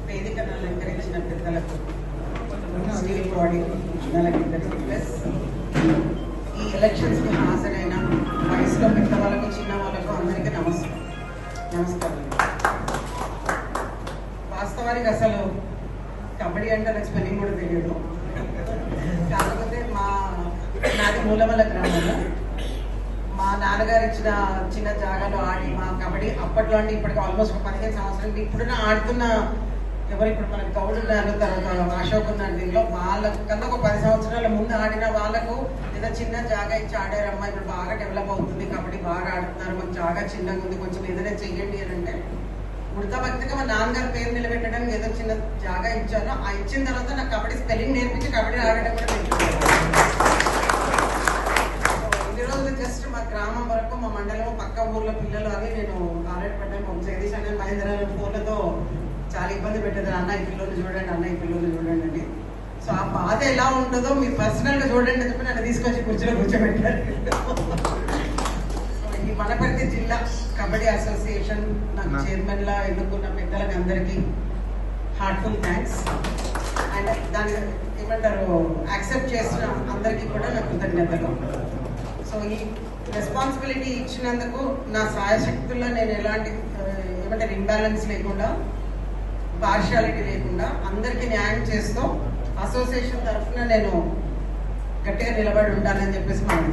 వేదికను అలంకరించిన పెద్దలకు, స్టేట్ బాడీ జనాలకి ప్లస్ ఈ ఎలక్షన్స్కి హాజరైన వయసులో పెద్ద వాళ్ళకు చిన్న వాళ్ళకు అందరికీ నమస్కారం. వాస్తవానికి అసలు కబడ్డీ అంటే నాకు స్పెల్లింగ్ కూడా తెలియదు. కాకపోతే నాది మూలమల గ్రామంలో మా నాన్నగారు ఇచ్చిన చిన్న జాగాలో ఆడి మా కబడ్డీ అప్పట్లో అంటే ఇప్పటికి ఆల్మోస్ట్ 15 సంవత్సరాలు ఇప్పుడున్న ఆడుతున్న ఎవరు ఇప్పుడు మనకు గౌడ్ ఉన్నారు, తర్వాత అశోక్ ఉన్నారు, దీనిలో వాళ్ళకన్నా ఒక 10 సంవత్సరాల ముందు ఆడిన వాళ్ళకు ఏదో చిన్న జాగా ఇచ్చి ఆడారమ్మా, ఇప్పుడు బాగా డెవలప్ అవుతుంది, కబడ్డీ బాగా ఆడుతున్నారు, మాకు జాగా చిన్నగా ఉంది, కొంచెం ఏదైనా చెయ్యండి అని అంటే ఉడతా భక్తిగా మా నాన్నగారి పేరు నిలబెట్టడానికి ఏదో చిన్న జాగా ఇచ్చాను. ఆ ఇచ్చిన తర్వాత నాకు కబడ్డీ స్పెల్లింగ్ నేర్పించి కబడ్డీ ఆడడం కూడా ఇన్ని రోజులు జస్ట్ మా గ్రామం వరకు మా మండలం పక్క ఊర్లో పిల్లలు అని నేను ఆరేడుపడ్డాను. జగదీష్ అనే మహేంద్ర ఫోన్లతో చాలా ఇబ్బంది పెట్టేది, అన్న ఈ పిల్లలు చూడండి, అన్న ఈ పిల్లలు చూడండి అని. సో ఆ బాధ ఎలా ఉంటుందో మీరు పర్సనల్గా చూడండి అని చెప్పి నన్ను తీసుకొచ్చి కూర్చొని కూర్చోబెట్టారు. సో ఈ వనపర్తి జిల్లా కబడ్డీ అసోసియేషన్ నాకు చైర్మన్లా ఎన్నుకున్న పెద్దలకు అందరికీ హార్ట్ఫుల్ థ్యాంక్స్. అండ్ దాన్ని ఏమంటారు యాక్సెప్ట్ చేసిన అందరికీ కూడా నా కృతజ్ఞతలు. సో ఈ రెస్పాన్సిబిలిటీ ఇచ్చినందుకు నా సాయశక్తుల్లో నేను ఎలాంటి ఏమంటారు ఇంబ్యాలెన్స్ లేకుండా, పార్షియాలిటీ లేకుండా అందరికీ న్యాయం చేస్తూ అసోసియేషన్ తరఫున నేను గట్టిగా నిలబడి ఉంటానని చెప్పేసి మనం